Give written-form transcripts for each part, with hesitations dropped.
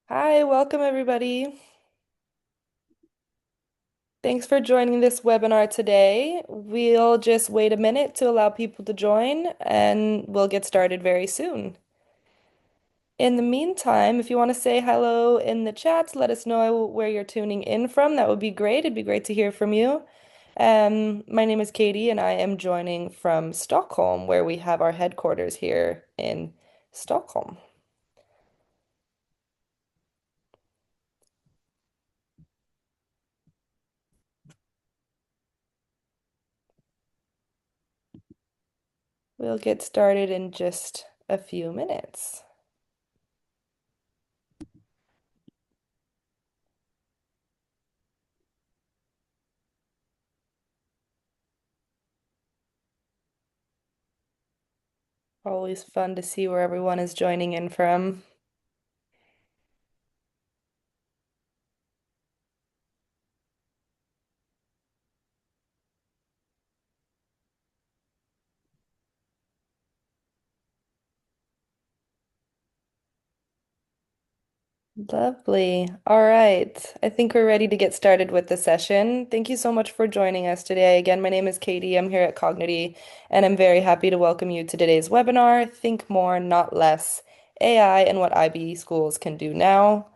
Hi, welcome everybody. Thanks for joining this webinar today. We'll just wait a minute to allow people to join and we'll get started very soon. In the meantime, if you want to say hello in the chat, let us know where you're tuning in from. That would be great. It'd be great to hear from you. My name is Katie and I am joining from Stockholm, where we have our headquarters here in Stockholm. We'll get started in just a few minutes. Always fun to see where everyone is joining in from. Lovely. All right. I think we're ready to get started with the session. Thank you so much for joining us today. Again, my name is Katie. I'm here at Kognity, and I'm very happy to welcome you to today's webinar, Think More, Not Less, AI and what IB schools can do now.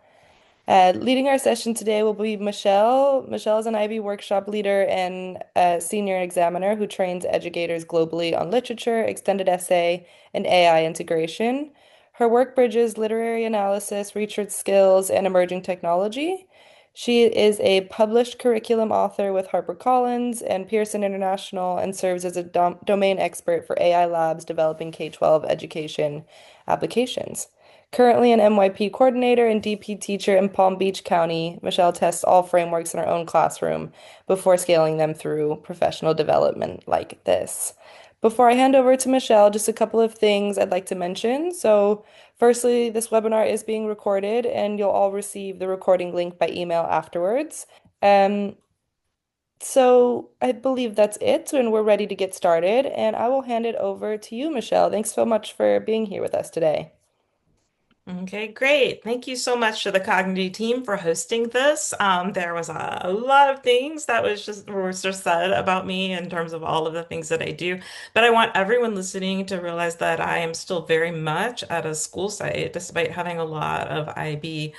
Leading our session today will be Michelle. Michelle is an IB workshop leader and a senior examiner who trains educators globally on literature, extended essay, and AI integration. Her work bridges literary analysis, research skills, and emerging technology. She is a published curriculum author with HarperCollins and Pearson International and serves as a domain expert for AI labs developing K-12 education applications. Currently an MYP coordinator and DP teacher in Palm Beach County, Michelle tests all frameworks in her own classroom before scaling them through professional development like this. Before I hand over to Michelle, just a couple of things I'd like to mention. So, firstly, this webinar is being recorded and you'll all receive the recording link by email afterwards. Um, so I believe that's it, and we're ready to get started. And I will hand it over to you, Michelle. Thanks so much for being here with us today. Okay, great. Thank you so much to the Kognity team for hosting this. There was a lot of things that was just said about me in terms of all of the things that I do, but I want everyone listening to realize that I am still very much at a school site, despite having a lot of IB,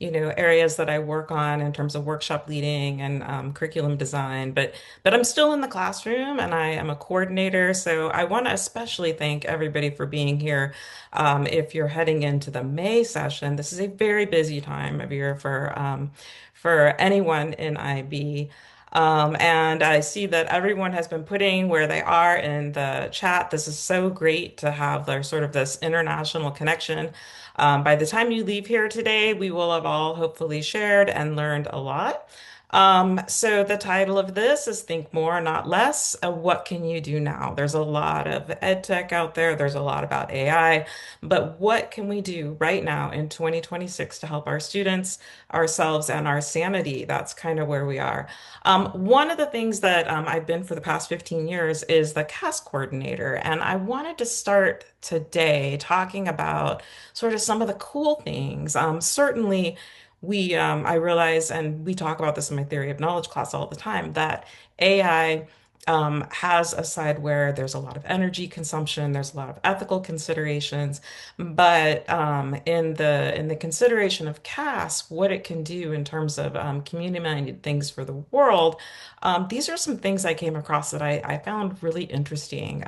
areas that I work on in terms of workshop leading and curriculum design. But I'm still in the classroom and I am a coordinator, so I want to especially thank everybody for being here. If you're heading into the May session, this is a very busy time of year for anyone in IB. And I see that everyone has been putting where they are in the chat. This is so great to have their sort of this international connection. By the time you leave here today, we will have all hopefully shared and learned a lot. So the title of this is Think More, Not Less. What can you do now? There's a lot of ed tech out there. There's a lot about AI, but what can we do right now in 2026 to help our students, ourselves, and our sanity? That's kind of where we are. One of the things that I've been for the past 15 years is the CAS coordinator, and I wanted to start today talking about sort of some of the cool things. Certainly, I realize, and we talk about this in my theory of knowledge class all the time, that AI has a side where there's a lot of energy consumption, there's a lot of ethical considerations, but in the consideration of CAS, what it can do in terms of community-minded things for the world, these are some things I came across that I found really interesting.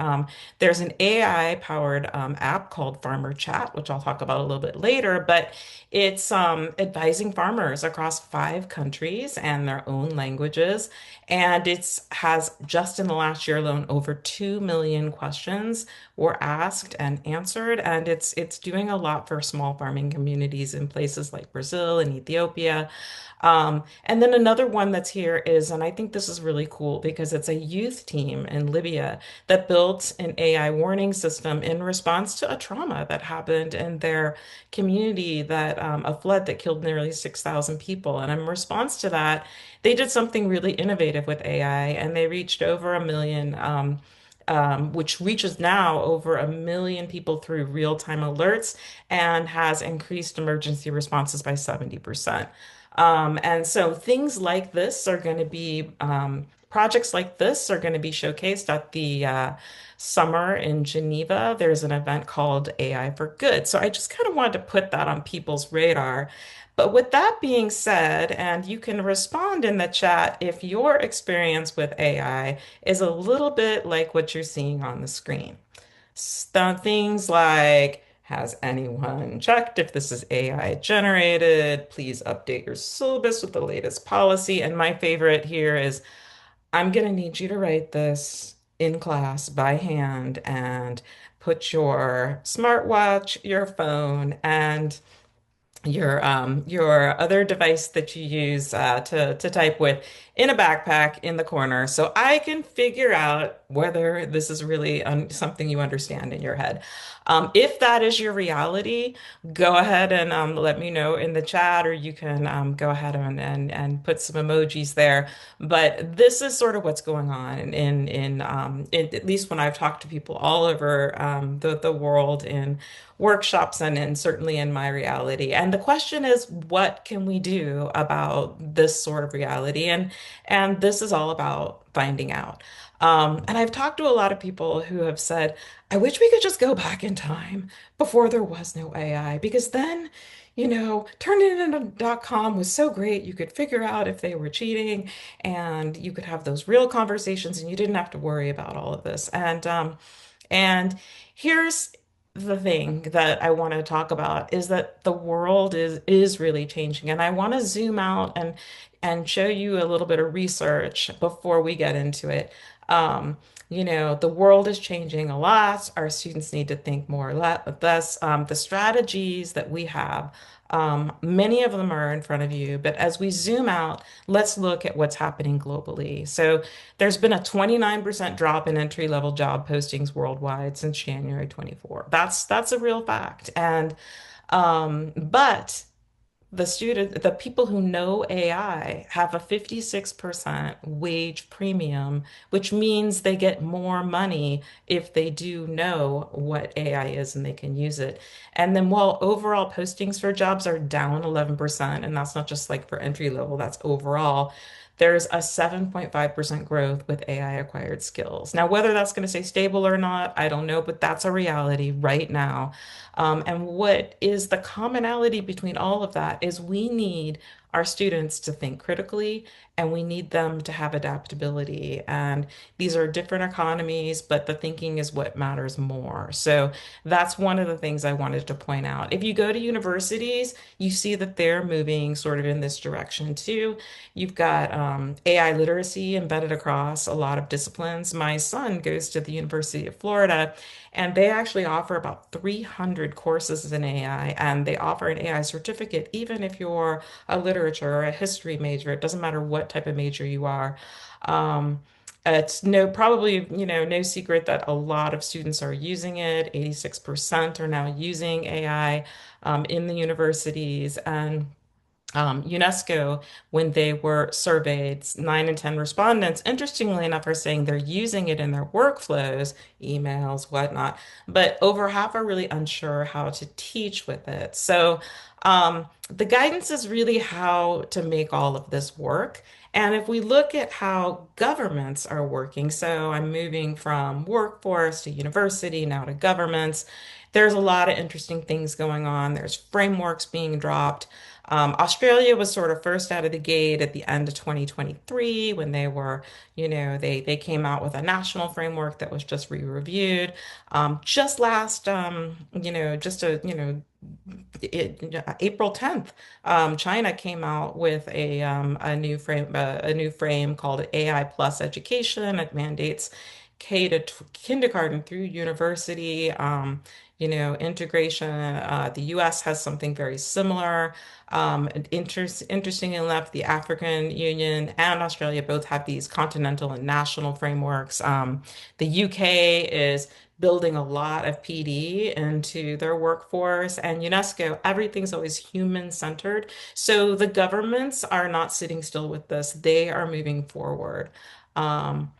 There's an AI-powered app called Farmer Chat, which I'll talk about a little bit later, but it's advising farmers across 5 countries and their own languages. And it's has just in the last year alone over 2 million questions were asked and answered. And it's doing a lot for small farming communities in places like Brazil and Ethiopia. And then another one that's here is, and I think this is really cool because it's a youth team in Libya that built an AI warning system in response to a trauma that happened in their community, that a flood that killed nearly 6,000 people. And in response to that, they did something really innovative with AI and they reached over a million which reaches now over 1 million people through real-time alerts and has increased emergency responses by 70%. And so things like this are going to be, projects like this are going to be showcased at the summer in Geneva. There's an event called AI for Good. So I just kind of wanted to put that on people's radar. But with that being said, and you can respond in the chat if your experience with AI is a little bit like what you're seeing on the screen. Things like, has anyone checked if this is AI generated? Please update your syllabus with the latest policy. And my favorite here is, I'm going to need you to write this in class by hand and put your smartwatch, your phone, and your other device that you use to type with in a backpack in the corner so I can figure out whether this is really something you understand in your head. If that is your reality, go ahead and let me know in the chat, or you can go ahead and put some emojis there. But this is sort of what's going on at least when I've talked to people all over the world in workshops and certainly in my reality. And the question is, what can we do about this sort of reality? And this is all about finding out. And I've talked to a lot of people who have said, I wish we could just go back in time before there was no AI, because then, Turnitin.com was so great. You could figure out if they were cheating and you could have those real conversations and you didn't have to worry about all of this. And here's the thing that I want to talk about is that the world is really changing. And I want to zoom out and show you a little bit of research before we get into it. The world is changing a lot. Our students need to think more or less. The strategies that we have, many of them are in front of you. But as we zoom out, let's look at what's happening globally. So there's been a 29% drop in entry-level job postings worldwide since January 24. That's a real fact. And but the people who know AI have a 56% wage premium, which means they get more money if they do know what AI is and they can use it. And then while overall postings for jobs are down 11%, and that's not just like for entry level, that's overall, there's a 7.5% growth with AI acquired skills. Now, whether that's going to stay stable or not, I don't know, but that's a reality right now. And what is the commonality between all of that is we need our students to think critically and we need them to have adaptability. And these are different economies, but the thinking is what matters more. So that's one of the things I wanted to point out. If you go to universities, you see that they're moving sort of in this direction too. You've got AI literacy embedded across a lot of disciplines. My son goes to the University of Florida, and they actually offer about 300 courses in AI, and they offer an AI certificate, even if you're a literature or a history major. It doesn't matter what type of major you are. Um, it's probably, no secret that a lot of students are using it. 86% are now using AI in the universities. And UNESCO, when they were surveyed, 9 in 10 respondents, interestingly enough, are saying they're using it in their workflows, emails, whatnot, but over half are really unsure how to teach with it. So the guidance is really how to make all of this work. And if we look at how governments are working, so I'm moving from workforce to university, now to governments, there's a lot of interesting things going on. There's frameworks being dropped. Australia was sort of first out of the gate at the end of 2023 when they were, they came out with a national framework that was just re-reviewed. Just last, just a, April 10th, China came out with a new frame called AI Plus Education. It mandates K to kindergarten through university. Integration. The US has something very similar. Interestingly enough, the African Union and Australia both have these continental and national frameworks. The UK is building a lot of PD into their workforce, and UNESCO, everything's always human-centered. So the governments are not sitting still with this. They are moving forward. Um,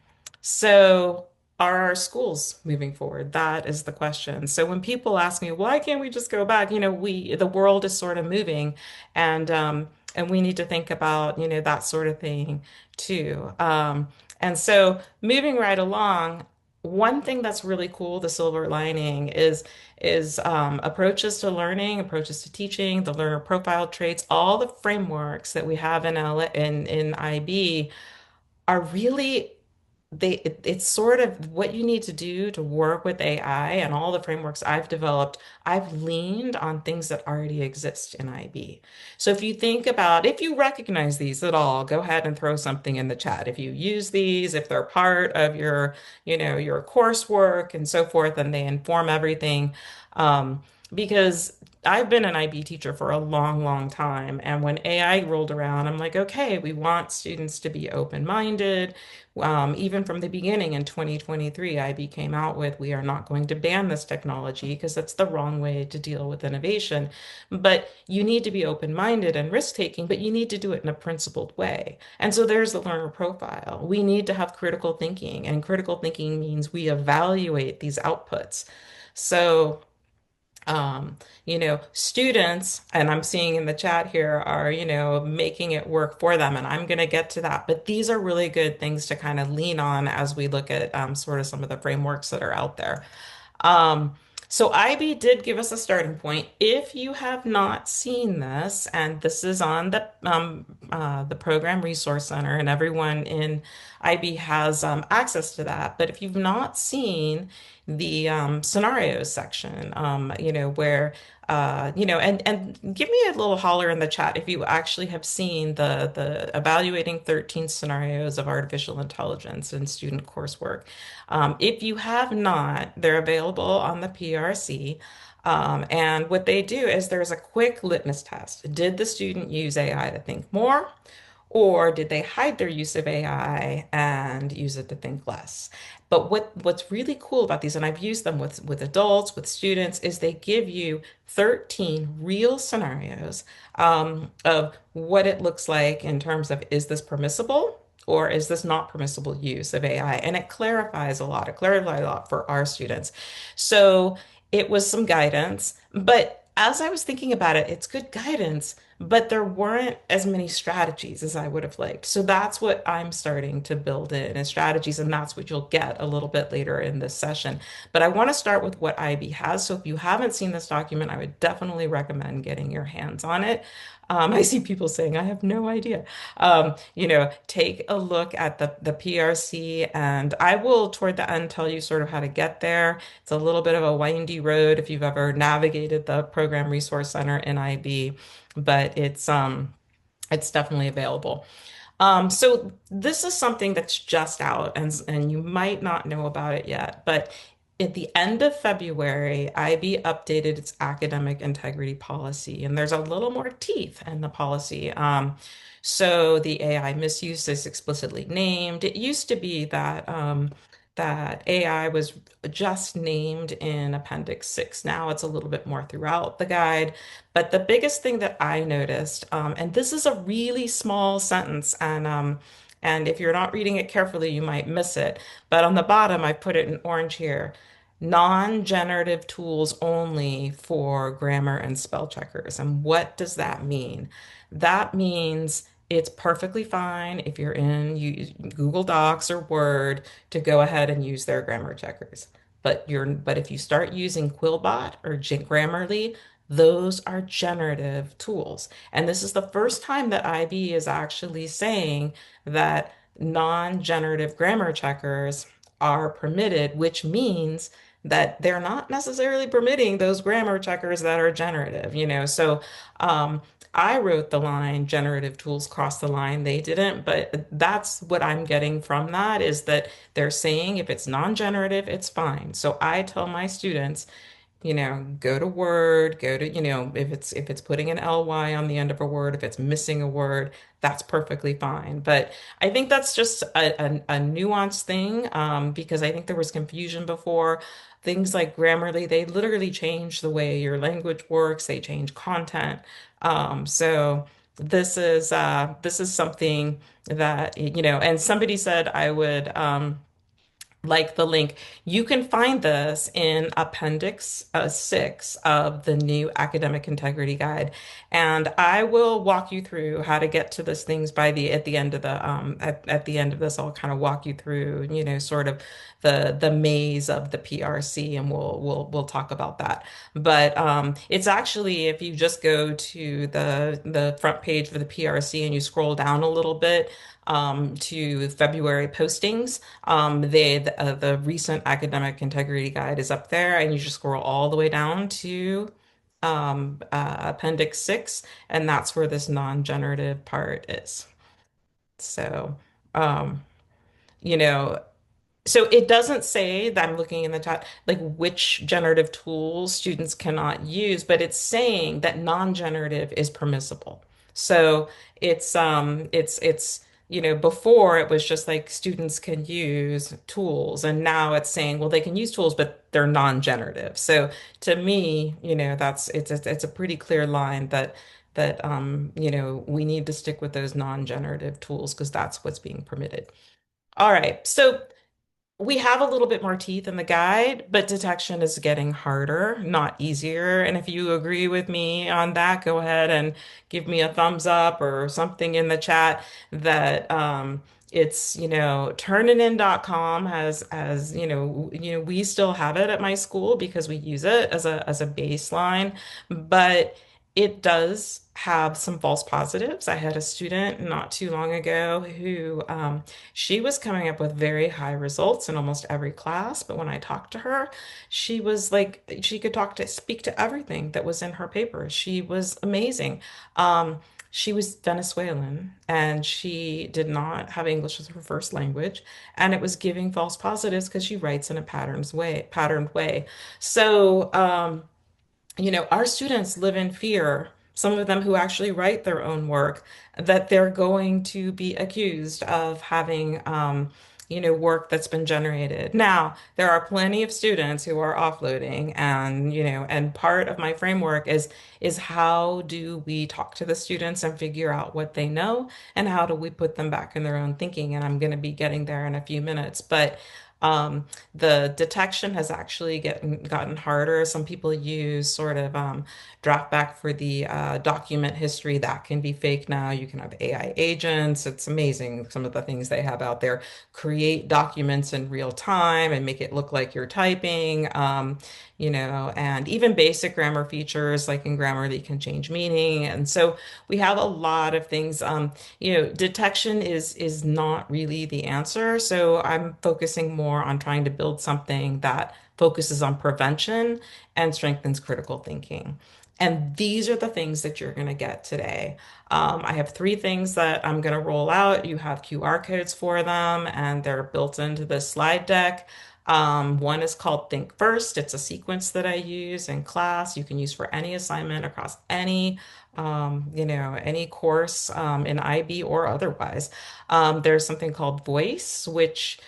so are our schools moving forward? That is the question. So when people ask me, why can't we just go back? The world is sort of moving, and we need to think about, that sort of thing too. And so moving right along, one thing that's really cool, the silver lining is approaches to learning, approaches to teaching, the learner profile traits, all the frameworks that we have in IB are really it's sort of what you need to do to work with AI and all the frameworks I've developed. I've leaned on things that already exist in IB. So if you recognize these at all, go ahead and throw something in the chat. If you use these, if they're part of your coursework and so forth, and they inform everything. Because I've been an IB teacher for a long, long time. And when AI rolled around, I'm like, okay, we want students to be open-minded. Even from the beginning in 2023, IB came out with, we are not going to ban this technology because that's the wrong way to deal with innovation. But you need to be open-minded and risk-taking, but you need to do it in a principled way. And so there's the learner profile. We need to have critical thinking, and critical thinking means we evaluate these outputs. So students, and I'm seeing in the chat here, are, making it work for them. And I'm going to get to that. But these are really good things to kind of lean on as we look at sort of some of the frameworks that are out there. Um, so IB did give us a starting point. If you have not seen this, and this is on the Program Resource Center, and everyone in IB has access to that. But if you've not seen the scenarios section, where and give me a little holler in the chat if you actually have seen the evaluating 13 scenarios of artificial intelligence in student coursework. If you have not, they're available on the PRC. And what they do is there's a quick litmus test. Did the student use AI to think more? Or did they hide their use of AI and use it to think less? But what's really cool about these, and I've used them with adults, with students, is they give you 13 real scenarios of what it looks like in terms of, is this permissible or is this not permissible use of AI? And it clarifies a lot. It clarifies a lot for our students. So it was some guidance, but as I was thinking about it, it's good guidance, but there weren't as many strategies as I would have liked. So that's what I'm starting to build in as strategies, and that's what you'll get a little bit later in this session. But I want to start with what IB has. So if you haven't seen this document, I would definitely recommend getting your hands on it. I see people saying, I have no idea. Take a look at the PRC, and I will, toward the end, tell you sort of how to get there. It's a little bit of a windy road if you've ever navigated the Program Resource Center in IB, but it's definitely available. So this is something that's just out, and you might not know about it yet, but at the end of February, IB updated its academic integrity policy, and there's a little more teeth in the policy. So the AI misuse is explicitly named. It used to be that AI was just named in Appendix 6. Now it's a little bit more throughout the guide. But the biggest thing that I noticed, and this is a really small sentence, and if you're not reading it carefully, you might miss it. But on the bottom, I put it in orange here. Non-generative tools only for grammar and spell checkers. And what does that mean? That means it's perfectly fine if you're in Google Docs or Word to go ahead and use their grammar checkers. But if you start using Quillbot or Grammarly, those are generative tools. And this is the first time that IB is actually saying that non-generative grammar checkers are permitted, which means that they're not necessarily permitting those grammar checkers that are generative. So I wrote the line, generative tools cross the line. They didn't, but that's what I'm getting from that, is that they're saying if it's non-generative, it's fine. So I tell my students, go to Word, if it's putting an ly on the end of a word, if it's missing a word, that's perfectly fine. But I think that's just a nuanced thing, because I think there was confusion before. Things like Grammarly, they literally change the way your language works. They change content. So this is something that, and somebody said I would like the link. You can find this in Appendix 6 of the new Academic Integrity Guide, and I will walk you through how to get to those things by the at the end of the at the end of this. I'll kind of walk you through, sort of the maze of the PRC, and we'll talk about that. But it's actually, if you just go to the front page for the PRC and you scroll down a little bit to February postings. The recent academic integrity guide is up there, and you just scroll all the way down to Appendix 6, and that's where this non-generative part is. So, um, you know, so it doesn't say that. I'm looking in the chat, like which generative tools students cannot use, but it's saying that non-generative is permissible. So before it was just like students can use tools, and now it's saying, well, they can use tools, but they're non-generative. So to me, that's it's a pretty clear line that we need to stick with those non-generative tools because that's what's being permitted. All right. So we have a little bit more teeth in the guide, but detection is getting harder, not easier. And if you agree with me on that, go ahead and give me a thumbs up or something in the chat that it's, turnitin.com has, we still have it at my school because we use it as a baseline, but it does have some false positives. I had a student not too long ago who she was coming up with very high results in almost every class, but when I talked to her, she was like, she could speak to everything that was in her paper. She was amazing. She was Venezuelan and she did not have English as her first language, and it was giving false positives because she writes in a patterned way. So, our students live in fear, some of them who actually write their own work, that they're going to be accused of having, work that's been generated. Now, there are plenty of students who are offloading, and part of my framework is how do we talk to the students and figure out what they know, and how do we put them back in their own thinking? And I'm going to be getting there in a few minutes, but the detection has actually gotten harder. Some people use sort of draft back for the document history. That can be fake now. You can have AI agents. It's amazing some of the things they have out there. Create documents in real time and make it look like you're typing. And even basic grammar features like in Grammarly can change meaning. And so we have a lot of things. Detection is not really the answer. So I'm focusing more on trying to build something that focuses on prevention and strengthens critical thinking. And these are the things that you're going to get today. I have three things that I'm going to roll out. You have QR codes for them, and they're built into the slide deck. One is called Think First. It's a sequence that I use in class. You can use for any assignment across any course in IB or otherwise. There's something called Voice, which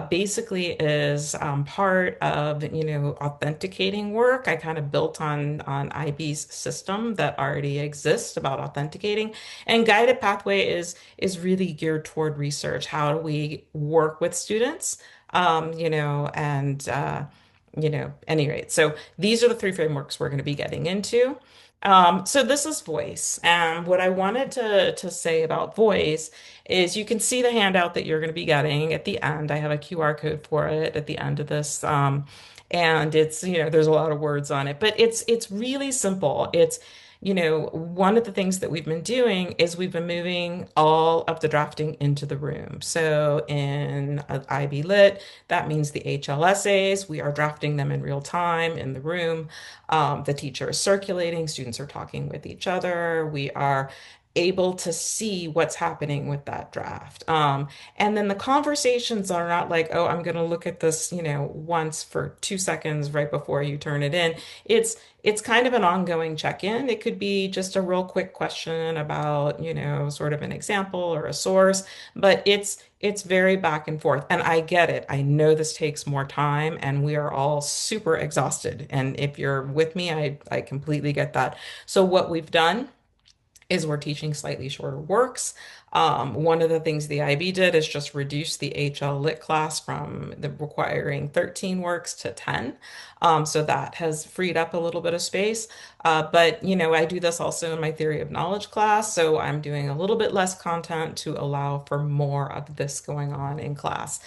basically is part of, authenticating work. I kind of built on IB's system that already exists about authenticating. And Guided Pathway is really geared toward research. How do we work with students? Any rate. So these are the three frameworks we're going to be getting into. So this is voice. And what I wanted to say about voice is you can see the handout that you're going to be getting at the end. I have a QR code for it at the end of this. And it's, there's a lot of words on it, but it's really simple. It's, one of the things that we've been doing is we've been moving all of the drafting into the room. So in IB Lit, that means the HLSAs, we are drafting them in real time in the room. The teacher is circulating, students are talking with each other. We are able to see what's happening with that draft. And then the conversations are not like, oh, I'm going to look at this, once for 2 seconds right before you turn it in. It's kind of an ongoing check-in. It could be just a real quick question about, sort of an example or a source, but it's very back and forth. And I get it. I know this takes more time and we are all super exhausted. And if you're with me, I completely get that. So what we've done is we're teaching slightly shorter works. One of the things the IB did is just reduce the HL Lit class from the requiring 13 works to 10. So that has freed up a little bit of space. But, I do this also in my theory of knowledge class. So I'm doing a little bit less content to allow for more of this going on in class.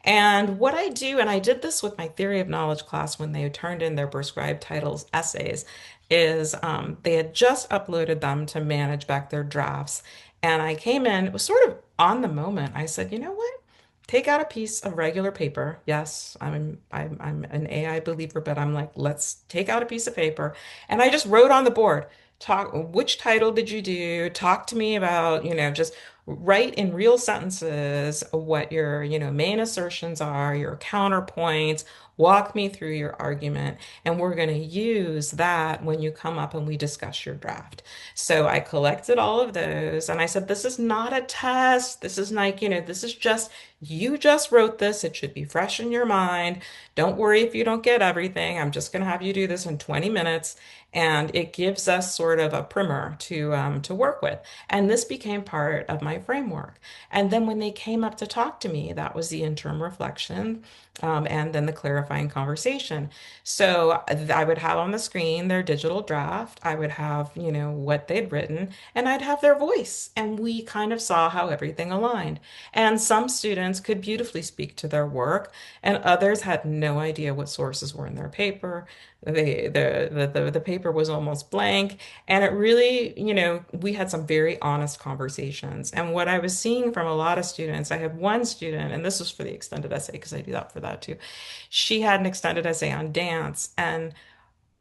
And what I do, and I did this with my theory of knowledge class when they turned in their prescribed titles essays, is they had just uploaded them to manage back their drafts. And I came in, it was sort of on the moment. I said, you know what? Take out a piece of regular paper. Yes, I'm an AI believer, but I'm like, let's take out a piece of paper. And I just wrote on the board, which title did you do? Talk to me about, just write in real sentences what your, main assertions are, your counterpoints, walk me through your argument, and we're going to use that when you come up and we discuss your draft. So I collected all of those and I said, this is not a test. This is like, this is just, you just wrote this. It should be fresh in your mind. Don't worry if you don't get everything. I'm just going to have you do this in 20 minutes. And it gives us sort of a primer to work with. And this became part of my framework. And then when they came up to talk to me, that was the interim reflection, and then the clarifying conversation. So I would have on the screen their digital draft. I would have, what they'd written, and I'd have their voice. And we kind of saw how everything aligned. And some students could beautifully speak to their work, and others had no idea what sources were in their paper. The paper was almost blank. And it really, we had some very honest conversations. And what I was seeing from a lot of students, I had one student, and this was for the extended essay because I do that for that too. She had an extended essay on dance, and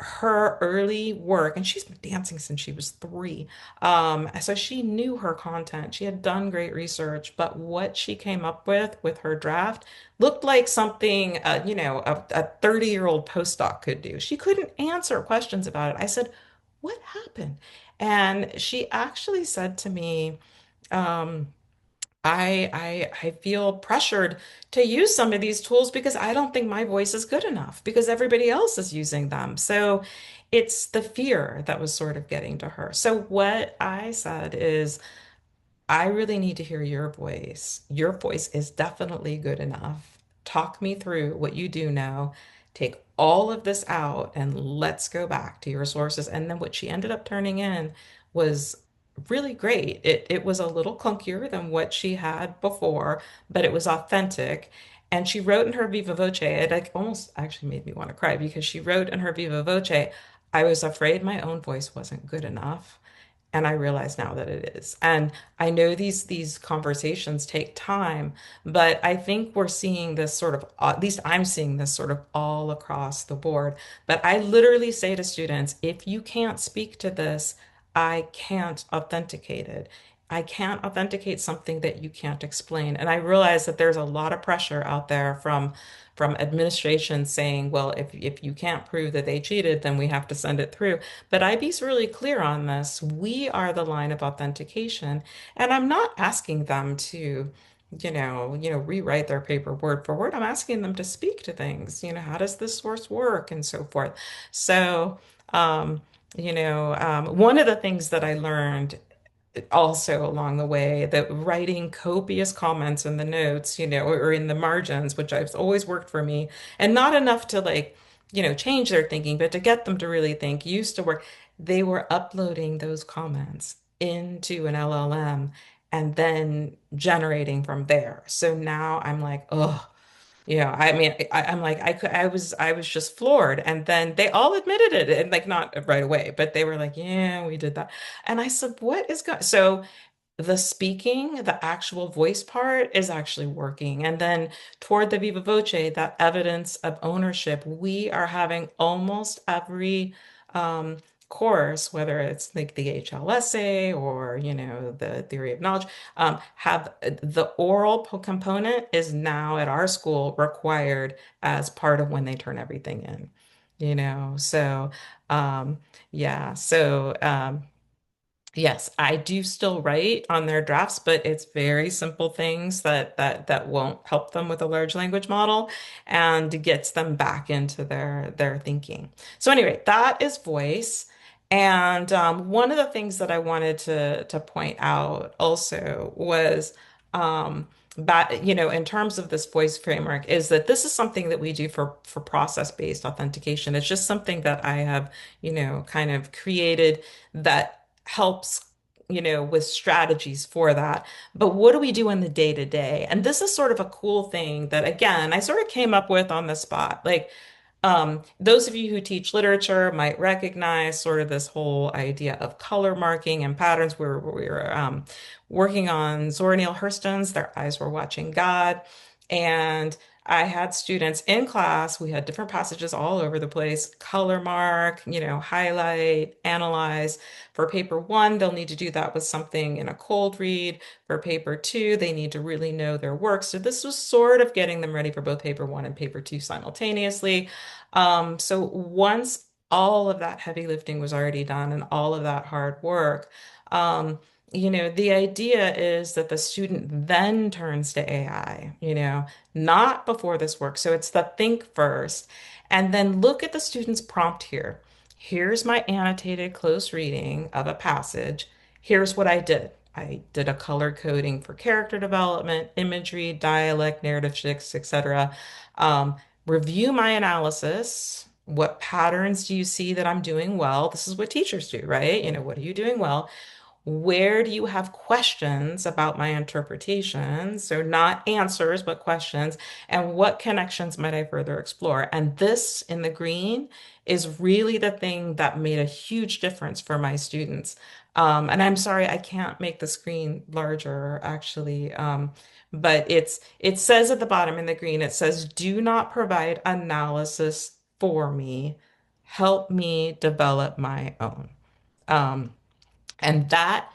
her early work, and she's been dancing since she was 3. So she knew her content. She had done great research, but what she came up with her draft looked like something, a 30-year-old postdoc could do. She couldn't answer questions about it. I said, "What happened?" And she actually said to me, um, I feel pressured to use some of these tools because I don't think my voice is good enough because everybody else is using them. So it's the fear that was sort of getting to her. So what I said is, I really need to hear your voice. Your voice is definitely good enough. Talk me through what you do know. Take all of this out and let's go back to your sources. And then what she ended up turning in was really great. It was a little clunkier than what she had before, but it was authentic. And she wrote in her Viva Voce, it like almost actually made me want to cry because she wrote in her Viva Voce, I was afraid my own voice wasn't good enough. And I realize now that it is. And I know these conversations take time, but I think we're seeing this sort of, at least I'm seeing this sort of all across the board. But I literally say to students, if you can't speak to this, I can't authenticate it. I can't authenticate something that you can't explain. And I realize that there's a lot of pressure out there from administration saying, well, if you can't prove that they cheated, then we have to send it through. But IB's really clear on this. We are the line of authentication, and I'm not asking them to, rewrite their paper word for word. I'm asking them to speak to things. How does this source work and so forth. So, one of the things that I learned also along the way that writing copious comments in the notes, or in the margins, which I've always worked for me, and not enough to like, change their thinking, but to get them to really think used to work. They were uploading those comments into an LLM and then generating from there. So now I'm like, oh, I mean, I'm like, I was just floored. And then they all admitted it, and like not right away, but they were like, yeah, we did that. And I said, what is going? So the speaking, the actual voice part is actually working. And then toward the Viva Voce, that evidence of ownership, we are having almost every um, course, whether it's like the HLSA or, the theory of knowledge, have the oral component is now at our school required as part of when they turn everything in, so um, yeah, so yes, I do still write on their drafts, but it's very simple things that won't help them with a large language model and gets them back into their thinking. So anyway, that is voice. And one of the things that I wanted to point out also was in terms of this voice framework, is that this is something that we do for process-based authentication. It's just something that I have, kind of created that helps, with strategies for that. But what do we do in the day to day? And this is sort of a cool thing that, again, I sort of came up with on the spot. Like, those of you who teach literature might recognize sort of this whole idea of color marking and patterns. We were working on Zora Neale Hurston's Their Eyes Were Watching God. And I had students in class, we had different passages all over the place, color mark, highlight, analyze. For paper one, they'll need to do that with something in a cold read. For paper two, they need to really know their work. So this was sort of getting them ready for both paper one and paper two simultaneously. So once all of that heavy lifting was already done and all of that hard work, um, the idea is that the student then turns to AI, not before this work. So it's the think first, and then look at the student's prompt here. Here's my annotated close reading of a passage. Here's what I did. I did a color coding for character development, imagery, dialect, narrative shifts, etc. Um, Review my analysis. What patterns do you see that I'm doing well? This is what teachers do, right? What are you doing well? Where do you have questions about my interpretation? So not answers, but questions. And what connections might I further explore? And this in the green is really the thing that made a huge difference for my students. And I'm sorry, I can't make the screen larger actually. But it says at the bottom in the green, it says, do not provide analysis for me. Help me develop my own. Um, and that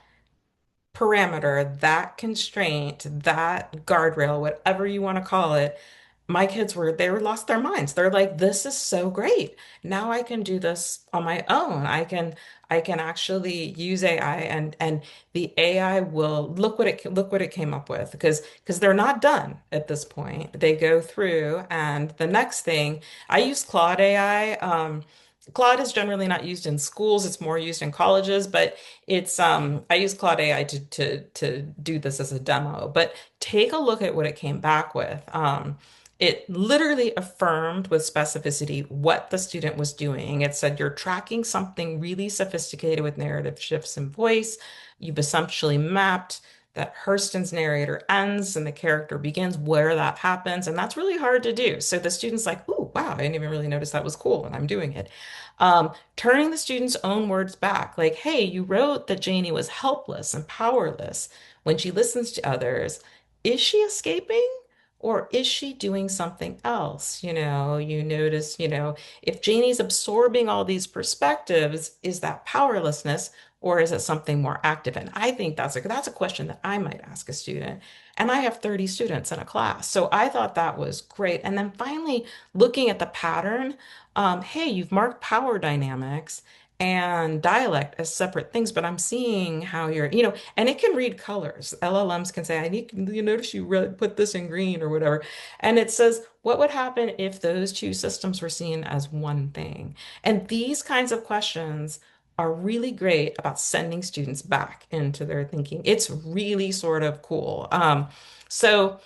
parameter, that constraint, that guardrail, whatever you want to call it, my kids they were lost their minds. They're like, this is so great. Now I can do this on my own. I can actually use AI, and the AI will look what it came up with, because they're not done at this point. They go through, and the next thing, I use Claude AI. Claude is generally not used in schools, it's more used in colleges, but it's I use Claude AI to do this as a demo. But take a look at what it came back with. It literally affirmed with specificity what the student was doing. It said, you're tracking something really sophisticated with narrative shifts in voice. You've essentially mapped that Hurston's narrator ends and the character begins, where that happens. And that's really hard to do. So the student's like, "Ooh, wow, I didn't even really notice that was cool, and I'm doing it." Turning the student's own words back, like, hey, you wrote that Janie was helpless and powerless when she listens to others. Is she escaping? Or is she doing something else? You notice, if Janie's absorbing all these perspectives, is that powerlessness, or is it something more active? And I think that's a question that I might ask a student. And I have 30 students in a class. So I thought that was great. And then finally, looking at the pattern, hey, you've marked power dynamics and dialect as separate things, but I'm seeing how and it can read colors. LLMs can say, you notice you put this in green or whatever. And it says, what would happen if those two systems were seen as one thing? And these kinds of questions are really great about sending students back into their thinking. It's really sort of cool. So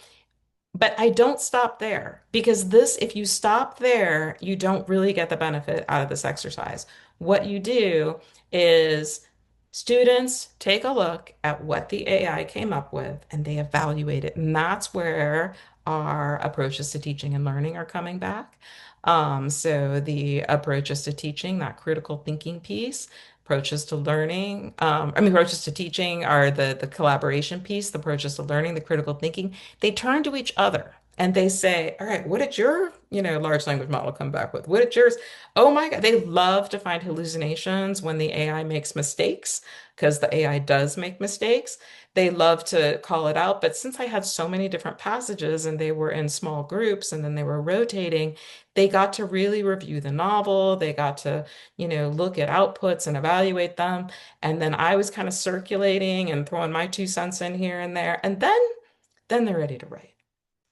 but I don't stop there, because if you stop there, you don't really get the benefit out of this exercise. What you do is students take a look at what the AI came up with and they evaluate it. And that's where our approaches to teaching and learning are coming back. So the approaches to teaching, that critical thinking piece, approaches to learning, approaches to teaching are the collaboration piece, the approaches to learning, the critical thinking. They turn to each other and they say, all right, what did your, large language model come back with? What did yours? Oh my God, they love to find hallucinations when the AI makes mistakes, because the AI does make mistakes. They love to call it out. But since I had so many different passages and they were in small groups and then they were rotating, they got to really review the novel. They got to, look at outputs and evaluate them. And then I was kind of circulating and throwing my 2 cents in here and there. And then they're ready to write.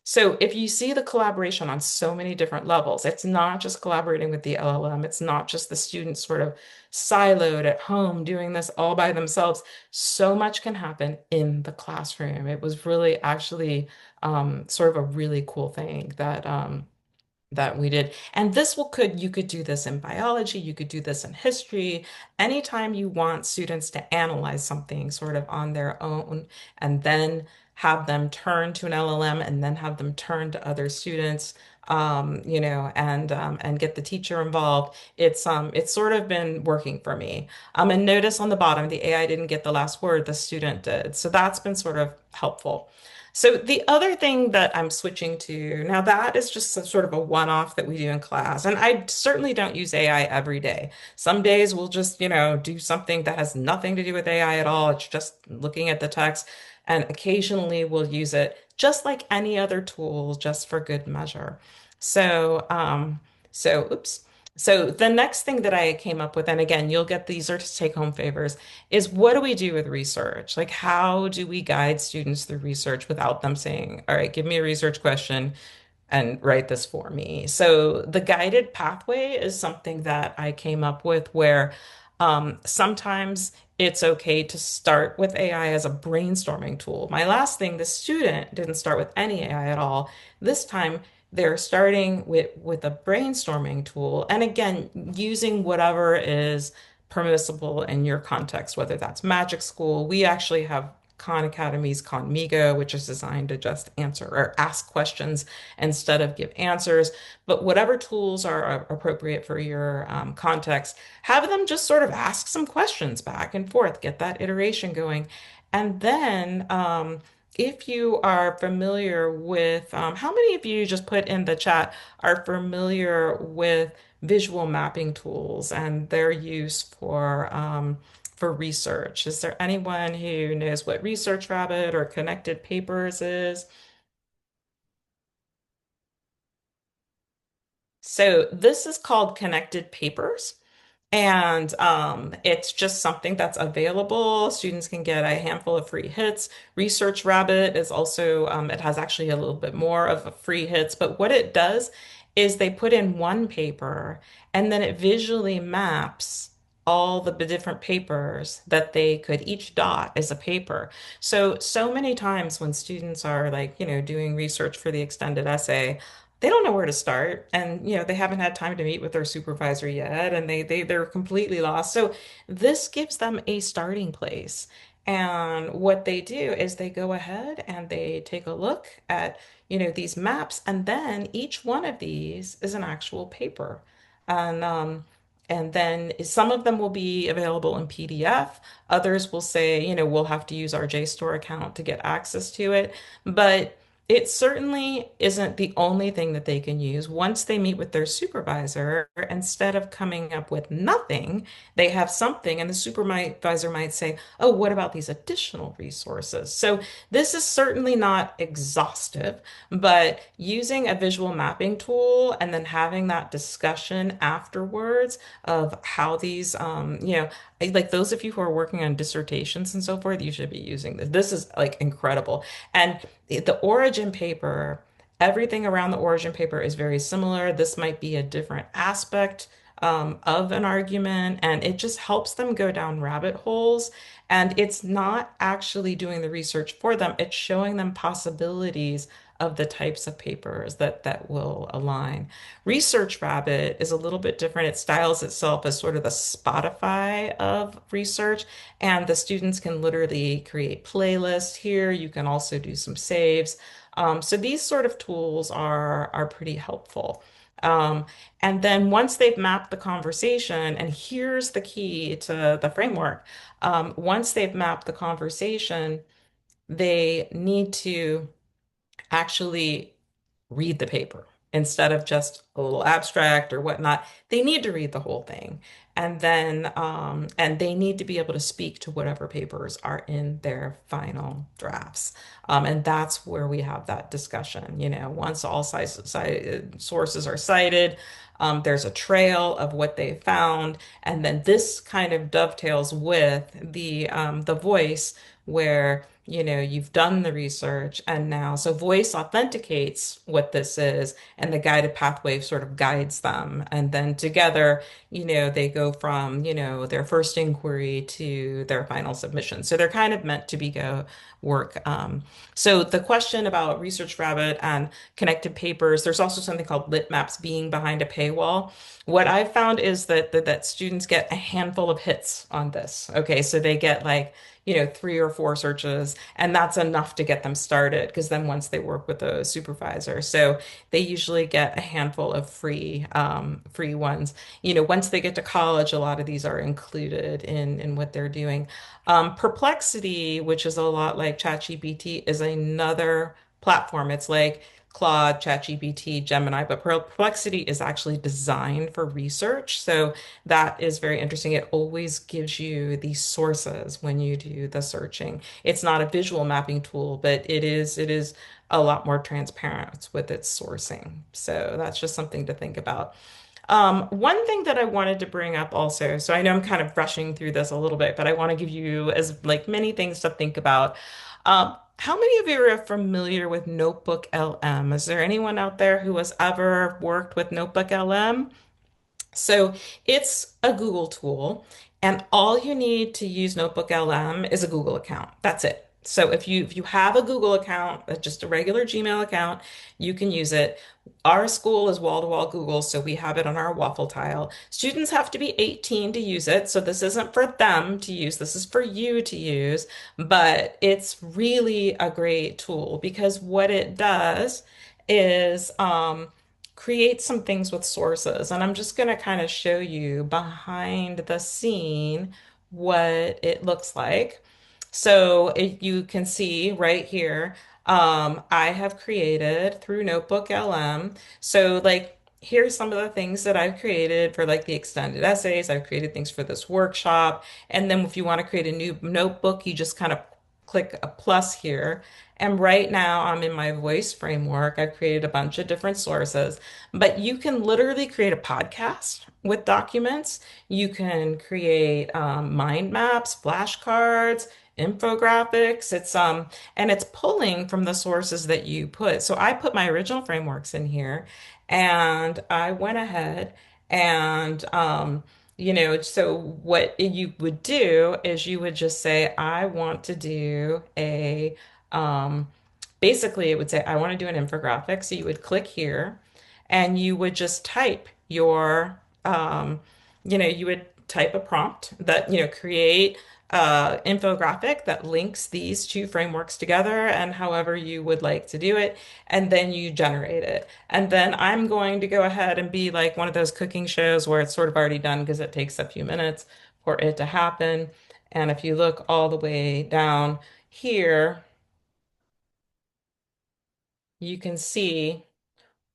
So if you see the collaboration on so many different levels, it's not just collaborating with the LLM, it's not just the students sort of siloed at home doing this all by themselves. So much can happen in the classroom. It was really actually sort of a really cool thing that we did. And this will could you could do this in biology, you could do this in history. Anytime you want students to analyze something sort of on their own and then have them turn to an LLM and then have them turn to other students, and get the teacher involved. It's sort of been working for me. And notice on the bottom, the AI didn't get the last word, the student did. So that's been sort of helpful. So the other thing that I'm switching to now, that is just sort of a one-off that we do in class. And I certainly don't use AI every day. Some days we'll just, do something that has nothing to do with AI at all. It's just looking at the text. And occasionally we'll use it just like any other tool, just for good measure. So, oops. So the next thing that I came up with, and again, you'll get these are take home favors, is what do we do with research? Like, how do we guide students through research without them saying, all right, give me a research question and write this for me. So the guided pathway is something that I came up with where sometimes it's okay to start with AI as a brainstorming tool. My last thing, the student didn't start with any AI at all. This time, they're starting with a brainstorming tool. And again, using whatever is permissible in your context, whether that's magic school. We actually have Khan Academy's Khanmigo, which is designed to just answer or ask questions instead of give answers. But whatever tools are appropriate for your context, have them just sort of ask some questions back and forth, get that iteration going. And then, if you are familiar with, how many of you just put in the chat are familiar with visual mapping tools and their use for research? Is there anyone who knows what Research Rabbit or Connected Papers is? So this is called Connected Papers. And it's just something that's available. Students can get a handful of free hits. Research Rabbit is also, it has actually a little bit more of a free hits, but what it does is they put in one paper and then it visually maps all the different papers that they could, each dot is a paper. So many times when students are like, doing research for the extended essay, they don't know where to start, and they haven't had time to meet with their supervisor yet, and they're completely lost. So this gives them a starting place. And what they do is they go ahead and they take a look at these maps, and then each one of these is an actual paper. And then some of them will be available in PDF. Others will say, we'll have to use our JSTOR account to get access to it. But it certainly isn't the only thing that they can use. Once they meet with their supervisor, instead of coming up with nothing, they have something, and the supervisor might say, oh, what about these additional resources? So this is certainly not exhaustive, but using a visual mapping tool and then having that discussion afterwards of how these, like those of you who are working on dissertations and so forth, you should be using this. This is like incredible. And the origin paper, everything around the origin paper is very similar. This might be a different aspect of an argument, and it just helps them go down rabbit holes. And it's not actually doing the research for them, it's showing them possibilities of the types of papers that will align. Research Rabbit is a little bit different. It styles itself as sort of the Spotify of research, and the students can literally create playlists here. You can also do some saves. So these sort of tools are pretty helpful. Um, and then once they've mapped the conversation, and here's the key to the framework, once they've mapped the conversation, they need to actually read the paper instead of just a little abstract or whatnot. They need to read the whole thing. And they need to be able to speak to whatever papers are in their final drafts. And that's where we have that discussion. Once all sources are cited, there's a trail of what they found, and then this kind of dovetails with the voice, where you've done the research and now so voice authenticates what this is and the guided pathway sort of guides them and then together they go from their first inquiry to their final submission, so they're kind of meant to be go work. So the question about Research Rabbit and connected papers, there's also something called lit maps being behind a paywall. What I've found is that students get a handful of hits on this. Okay, so they get like, 3 or 4 searches, and that's enough to get them started because then once they work with a supervisor, so they usually get a handful of free ones. Once they get to college, a lot of these are included in what they're doing. Perplexity, which is a lot like ChatGPT, is another platform. It's like Claude, ChatGPT, Gemini, but Perplexity is actually designed for research. So that is very interesting. It always gives you the sources when you do the searching. It's not a visual mapping tool, but it is a lot more transparent with its sourcing. So that's just something to think about. One thing that I wanted to bring up also, so I know I'm kind of rushing through this a little bit, but I want to give you as like many things to think about. How many of you are familiar with NotebookLM? Is there anyone out there who has ever worked with NotebookLM? So it's a Google tool, and all you need to use NotebookLM is a Google account. That's it. So if you have a Google account, just a regular Gmail account, you can use it. Our school is wall-to-wall Google, so we have it on our waffle tile. Students have to be 18 to use it, so this isn't for them to use. This is for you to use, but it's really a great tool because what it does is create some things with sources. And I'm just going to kind of show you behind the scene what it looks like. So you can see right here, I have created through NotebookLM. So like, here's some of the things that I've created for like the extended essays. I've created things for this workshop. And then if you want to create a new notebook, you just kind of click a plus here. And right now I'm in my voice framework. I've created a bunch of different sources, but you can literally create a podcast with documents. You can create mind maps, flashcards, infographics. And it's pulling from the sources that you put. So I put my original frameworks in here and I went ahead and so what you would do is you would just say, I want to do um, basically it would say, I want to do an infographic. So you would click here and you would just type you would type a prompt that, create infographic that links these two frameworks together and however you would like to do it. And then you generate it. And then I'm going to go ahead and be like one of those cooking shows where it's sort of already done because it takes a few minutes for it to happen. And if you look all the way down here, you can see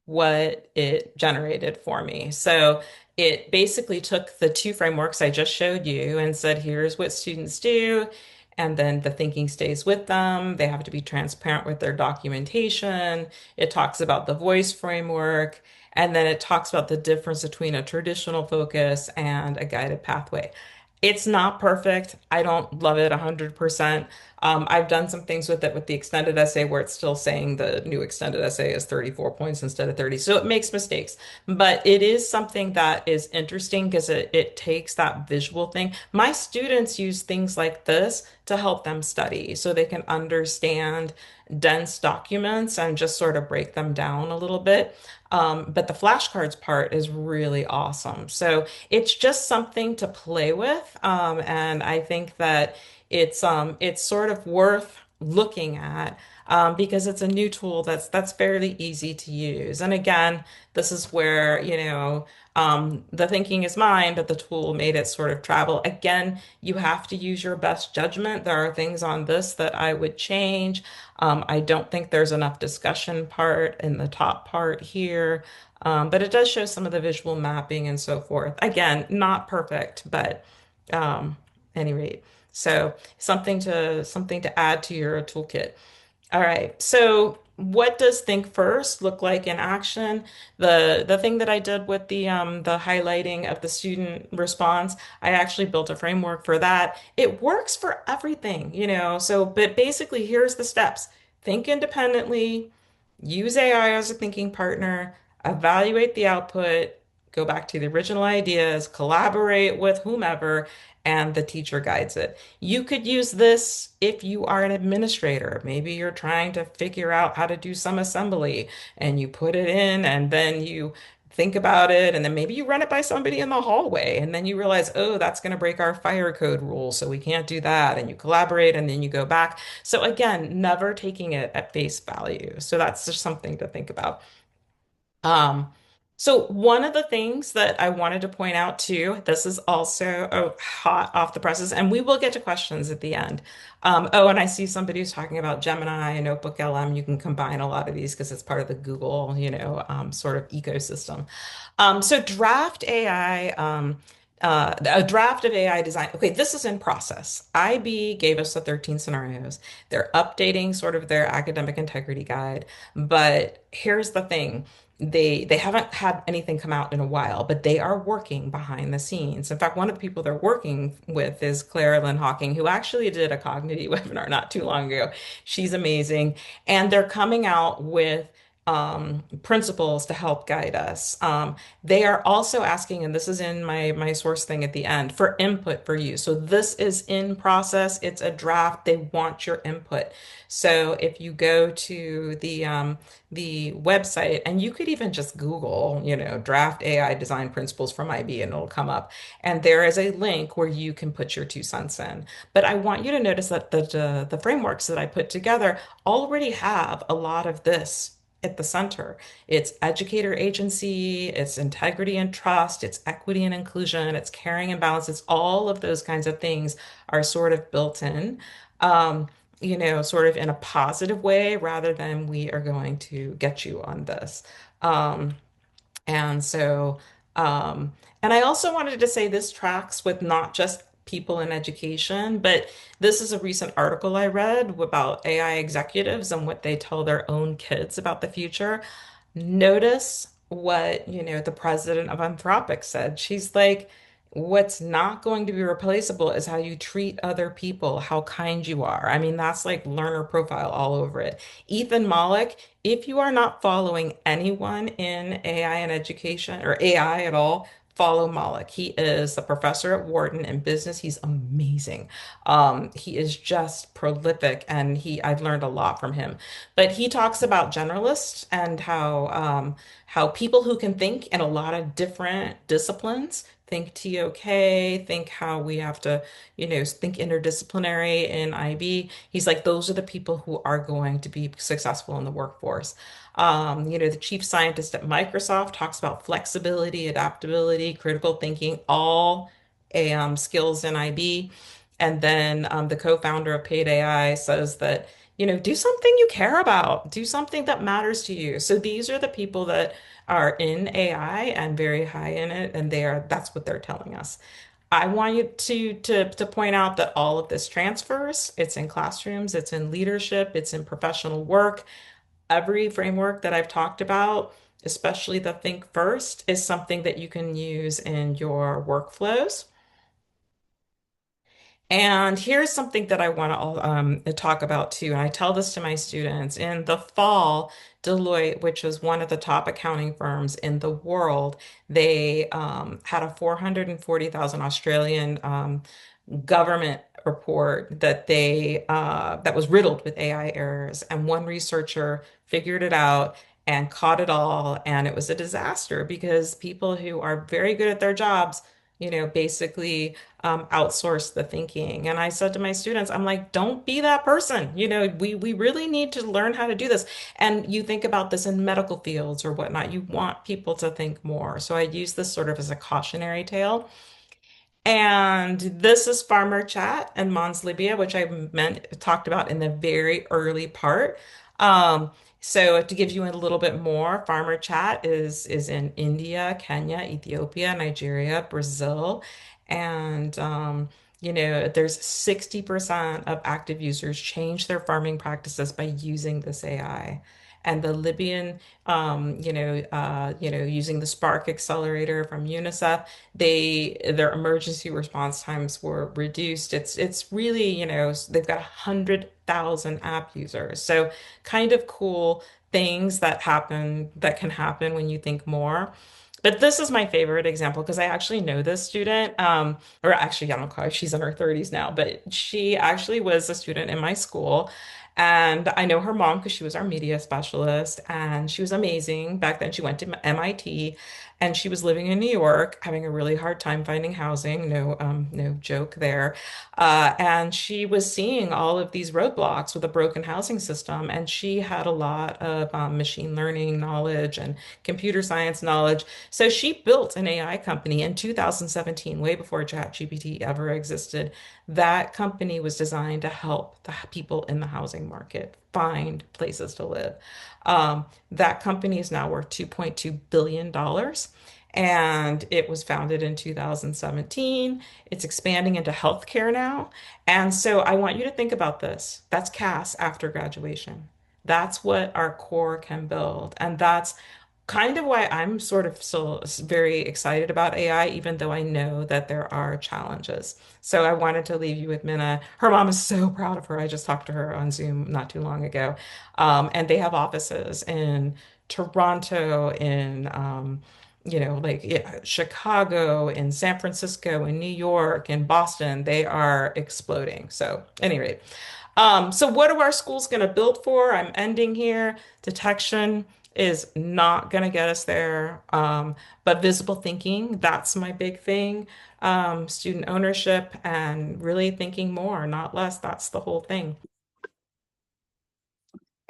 what it generated for me. So it basically took the two frameworks I just showed you and said, here's what students do. And then the thinking stays with them. They have to be transparent with their documentation. It talks about the voice framework. And then it talks about the difference between a traditional focus and a guided pathway. It's not perfect. I don't love it 100%. I've done some things with it with the extended essay where it's still saying the new extended essay is 34 points instead of 30. So it makes mistakes, but it is something that is interesting because it takes that visual thing. My students use things like this to help them study so they can understand dense documents and just sort of break them down a little bit. But the flashcards part is really awesome. So it's just something to play with. And I think that it's sort of worth looking at because it's a new tool that's fairly easy to use. And again, this is where, the thinking is mine, but the tool made it sort of travel. Again, you have to use your best judgment. There are things on this that I would change. I don't think there's enough discussion part in the top part here. But it does show some of the visual mapping and so forth. Again, not perfect, but any rate. So something to add to your toolkit. All right. So what does think first look like in action? The thing that I did with the highlighting of the student response, I actually built a framework for that. It works for everything, So, but basically here's the steps. Think independently, use AI as a thinking partner, evaluate the output, go back to the original ideas, collaborate with whomever, and the teacher guides it. You could use this if you are an administrator. Maybe you're trying to figure out how to do some assembly and you put it in and then you think about it and then maybe you run it by somebody in the hallway and then you realize, oh, that's going to break our fire code rule, so we can't do that. And you collaborate and then you go back. So again, never taking it at face value. So that's just something to think about. Um, so one of the things that I wanted to point out too, this is also hot off the presses, and we will get to questions at the end. Oh, and I see somebody who's talking about Gemini and NotebookLM. You can combine a lot of these because it's part of the Google, sort of ecosystem. So draft AI, a draft of AI design. Okay, this is in process. IB gave us the 13 scenarios. They're updating sort of their academic integrity guide. But here's the thing. They haven't had anything come out in a while, but they are working behind the scenes. In fact, one of the people they're working with is Claire Lynn Hawking, who actually did a Cognity webinar not too long ago. She's amazing. And they're coming out with principles to help guide us. They are also asking, and this is in my source thing at the end, for input for you. So this is in process. It's a draft. They want your input. So if you go to the website, and you could even just Google, draft AI design principles from IB, and it'll come up. And there is a link where you can put your 2 cents in. But I want you to notice that the frameworks that I put together already have a lot of this at the center. It's educator agency, it's integrity and trust, it's equity and inclusion, it's caring and balance. It's all of those kinds of things are sort of built in, sort of in a positive way rather than we are going to get you on this. Um, and so, um, and I also wanted to say this tracks with not just people in education, but this is a recent article I read about AI executives and what they tell their own kids about the future. Notice what, the president of Anthropic said. She's like, what's not going to be replaceable is how you treat other people, how kind you are. I mean, that's like learner profile all over it. Ethan Mollick, if you are not following anyone in AI and education or AI at all, follow Mollick. He is a professor at Wharton in business. He's amazing. He is just prolific and I've learned a lot from him. But he talks about generalists and how people who can think in a lot of different disciplines, think TOK, think how we have to, think interdisciplinary in IB. He's like, those are the people who are going to be successful in the workforce. The chief scientist at Microsoft talks about flexibility, adaptability, critical thinking, all skills in IB. And then the co-founder of Paid AI says that, do something you care about, do something that matters to you. So these are the people that are in AI and very high in it, and that's what they're telling us. I want you to point out that all of this transfers. It's in classrooms, it's in leadership, it's in professional work. Every framework that I've talked about, especially the Think First, is something that you can use in your workflows. And here's something that I want to talk about too. And I tell this to my students. In the fall, Deloitte, which is one of the top accounting firms in the world, they had a 440,000 Australian government report that was riddled with AI errors. And one researcher figured it out and caught it all. And it was a disaster because people who are very good at their jobs, basically outsource the thinking. And I said to my students, I'm like, don't be that person. We really need to learn how to do this. And you think about this in medical fields or whatnot. You want people to think more. So I use this sort of as a cautionary tale. And this is Farmer Chat and Mons Libya, which talked about in the very early part. So to give you a little bit more, Farmer Chat is in India, Kenya, Ethiopia, Nigeria, Brazil, and There's 60% of active users change their farming practices by using this AI. And the Libyan, using the Spark accelerator from UNICEF, their emergency response times were reduced. It's really, they've got 100,000 app users. So kind of cool things that can happen when you think more. But this is my favorite example because I actually know this student. Or actually, I don't call her, she's in her 30s now, but she actually was a student in my school. And I know her mom because she was our media specialist and she was amazing. Back then, she went to MIT and she was living in New York, having a really hard time finding housing. No joke there. And she was seeing all of these roadblocks with a broken housing system. And she had a lot of machine learning knowledge and computer science knowledge. So she built an AI company in 2017, way before ChatGPT ever existed. That company was designed to help the people in the housing market find places to live. That company is now worth $2.2 billion dollars, and it was founded in 2017. It's expanding into healthcare now. And so I want you to think about this. That's CAS after graduation. That's what our core can build. And that's kind of why I'm sort of still very excited about AI, even though I know that there are challenges. So I wanted to leave you with Minna. Her mom is so proud of her. I just talked to her on Zoom not too long ago. And they have offices in Toronto, in Chicago, in San Francisco, in New York, in Boston. They are exploding. So, anyway, so what are our schools going to build for? I'm ending here. Detection is not going to get us there. But visible thinking, that's my big thing. Student ownership and really thinking more, not less. That's the whole thing.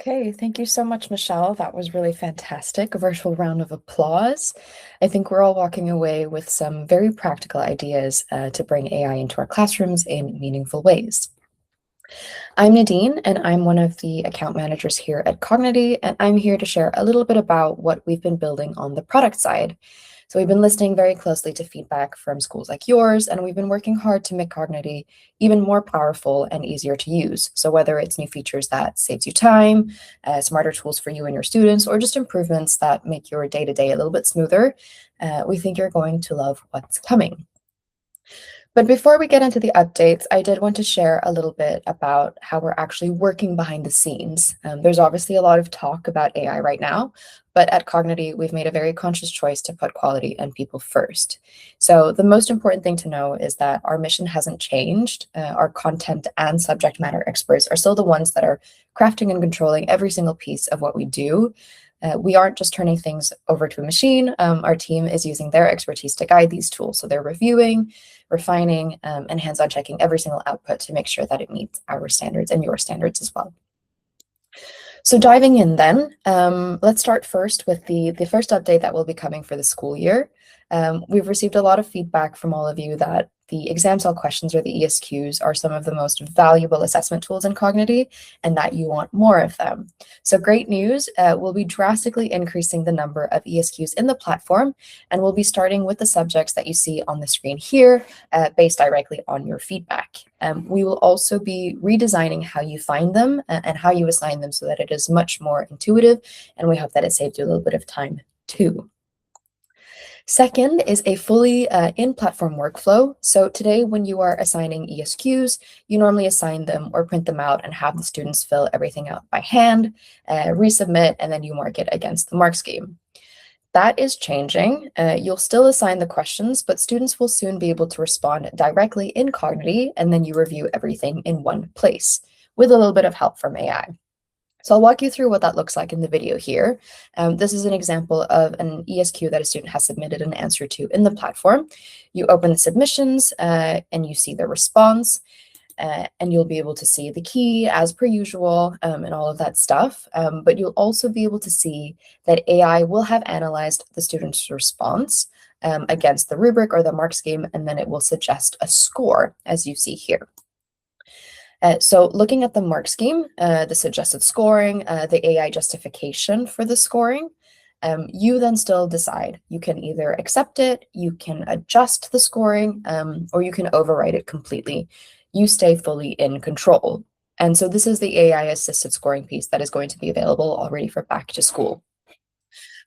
Okay, thank you so much, Michelle. That was really fantastic. A virtual round of applause. I think we're all walking away with some very practical ideas to bring AI into our classrooms in meaningful ways. I'm Nadine, and I'm one of the account managers here at Kognity, and I'm here to share a little bit about what we've been building on the product side. So we've been listening very closely to feedback from schools like yours, and we've been working hard to make Kognity even more powerful and easier to use. So whether it's new features that saves you time, smarter tools for you and your students, or just improvements that make your day-to-day a little bit smoother, we think you're going to love what's coming. But before we get into the updates, I did want to share a little bit about how we're actually working behind the scenes. There's obviously a lot of talk about AI right now, but at Cognity, we've made a very conscious choice to put quality and people first. So the most important thing to know is that our mission hasn't changed. Our content and subject matter experts are still the ones that are crafting and controlling every single piece of what we do. We aren't just turning things over to a machine. Our team is using their expertise to guide these tools. So they're reviewing, refining, and hands-on checking every single output to make sure that it meets our standards and your standards as well. So diving in then, let's start first with the first update that will be coming for the school year. We've received a lot of feedback from all of you that the exam cell questions or the ESQs are some of the most valuable assessment tools in Cognity and that you want more of them. So great news, we'll be drastically increasing the number of ESQs in the platform, and we'll be starting with the subjects that you see on the screen here based directly on your feedback. We will also be redesigning how you find them and how you assign them so that it is much more intuitive, and we hope that it saves you a little bit of time too. Second is a fully in-platform workflow. So today, when you are assigning ESQs, you normally assign them or print them out and have the students fill everything out by hand, resubmit, and then you mark it against the mark scheme. That is changing. You'll still assign the questions, but students will soon be able to respond directly in Cognity, and then you review everything in one place with a little bit of help from AI. So I'll walk you through what that looks like in the video here. This is an example of an ESQ that a student has submitted an answer to in the platform. You open the submissions and you see the response, and you'll be able to see the key as per usual and all of that stuff. But you'll also be able to see that AI will have analyzed the student's response against the rubric or the mark scheme, and then it will suggest a score, as you see here. So looking at the mark scheme, the suggested scoring, the AI justification for the scoring, You then still decide. You can either accept it, you can adjust the scoring, or you can overwrite it completely. You stay fully in control. And so this is the AI-assisted scoring piece that is going to be available already for back to school.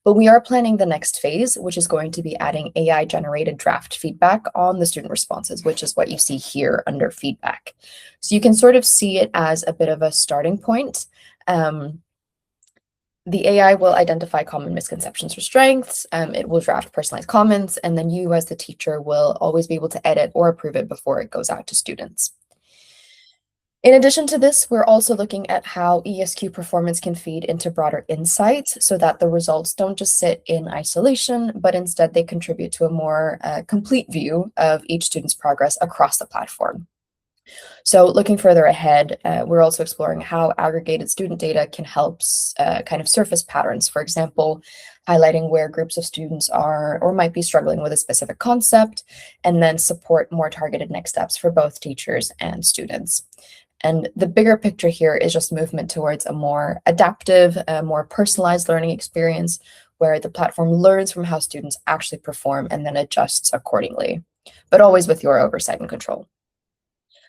But we are planning the next phase, which is going to be adding AI-generated draft feedback on the student responses, which is what you see here under feedback. So you can sort of see it as a bit of a starting point. The AI will identify common misconceptions or strengths. It will draft personalized comments, and then you as the teacher will always be able to edit or approve it before it goes out to students. In addition to this, we're also looking at how ESQ performance can feed into broader insights so that the results don't just sit in isolation, but instead they contribute to a more complete view of each student's progress across the platform. So looking further ahead, we're also exploring how aggregated student data can help kind of surface patterns, for example, highlighting where groups of students are or might be struggling with a specific concept, and then support more targeted next steps for both teachers and students. And the bigger picture here is just movement towards a more adaptive, more personalized learning experience where the platform learns from how students actually perform and then adjusts accordingly, but always with your oversight and control.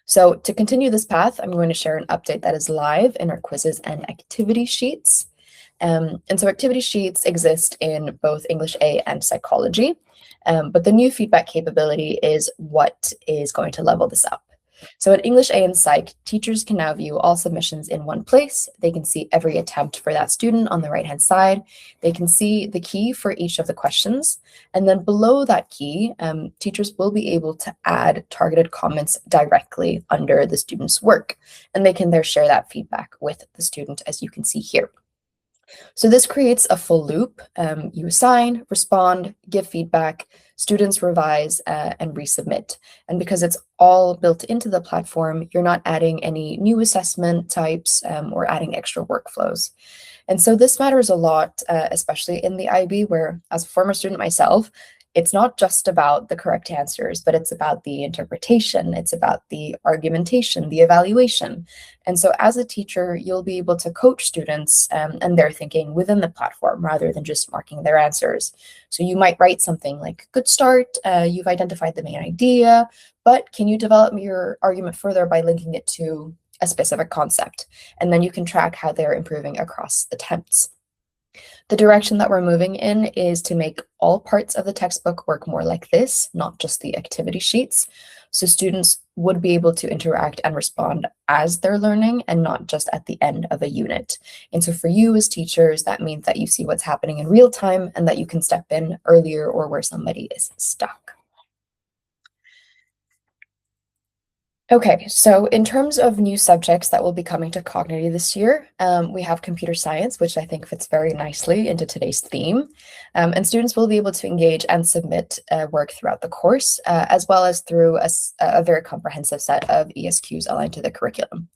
So to continue this path, I'm going to share an update that is live in our quizzes and activity sheets. And so activity sheets exist in both English A and psychology, but the new feedback capability is what is going to level this up. So at English A and Psych, teachers can now view all submissions in one place. They can see every attempt for that student on the right-hand side. They can see the key for each of the questions. And then below that key, teachers will be able to add targeted comments directly under the student's work. And they can there share that feedback with the student, as you can see here. So this creates a full loop. You assign, respond, give feedback, students revise, and resubmit. And because it's all built into the platform, you're not adding any new assessment types or adding extra workflows. And so this matters a lot, especially in the IB, where as a former student myself, it's not just about the correct answers, but it's about the interpretation, it's about the argumentation, the evaluation. And so as a teacher, you'll be able to coach students and their thinking within the platform rather than just marking their answers. So you might write something like, good start, you've identified the main idea, but can you develop your argument further by linking it to a specific concept? And then you can track how they're improving across attempts. The direction that we're moving in is to make all parts of the textbook work more like this, not just the activity sheets. So students would be able to interact and respond as they're learning and not just at the end of a unit. And so for you as teachers, that means that you see what's happening in real time and that you can step in earlier or where somebody is stuck. Okay, so in terms of new subjects that will be coming to Kognity this year, we have computer science, which I think fits very nicely into today's theme. And students will be able to engage and submit work throughout the course, as well as through a very comprehensive set of ESQs aligned to the curriculum.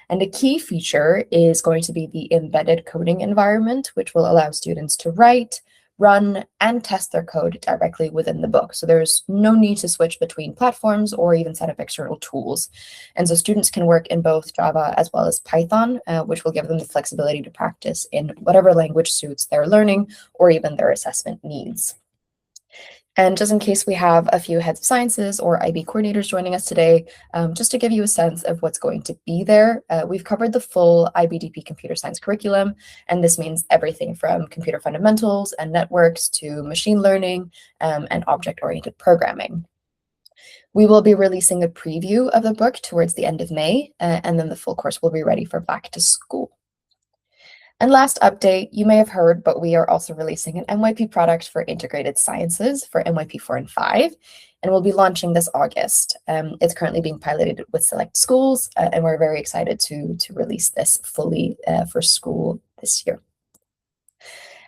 And a key feature is going to be the embedded coding environment, which will allow students to write, run, and test their code directly within the book. So there's no need to switch between platforms or even set up external tools. And so students can work in both Java as well as Python, which will give them the flexibility to practice in whatever language suits their learning or even their assessment needs. And just in case we have a few heads of sciences or IB coordinators joining us today, just to give you a sense of what's going to be there, we've covered the full IBDP computer science curriculum, and this means everything from computer fundamentals and networks to machine learning and object-oriented programming. We will be releasing a preview of the book towards the end of May, and then the full course will be ready for back to school. And last update, you may have heard, but we are also releasing an MYP product for integrated sciences for MYP 4 and 5, and we'll be launching this August. It's currently being piloted with select schools, and we're very excited to release this fully for school this year.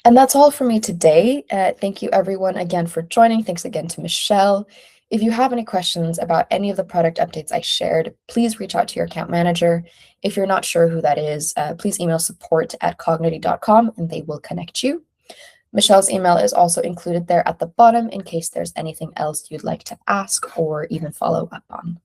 And that's all for me today. Thank you everyone again for joining. Thanks again to Michelle. If you have any questions about any of the product updates I shared, please reach out to your account manager. If you're not sure who that is, please email support@kognity.com and they will connect you. Michelle's email is also included there at the bottom in case there's anything else you'd like to ask or even follow up on.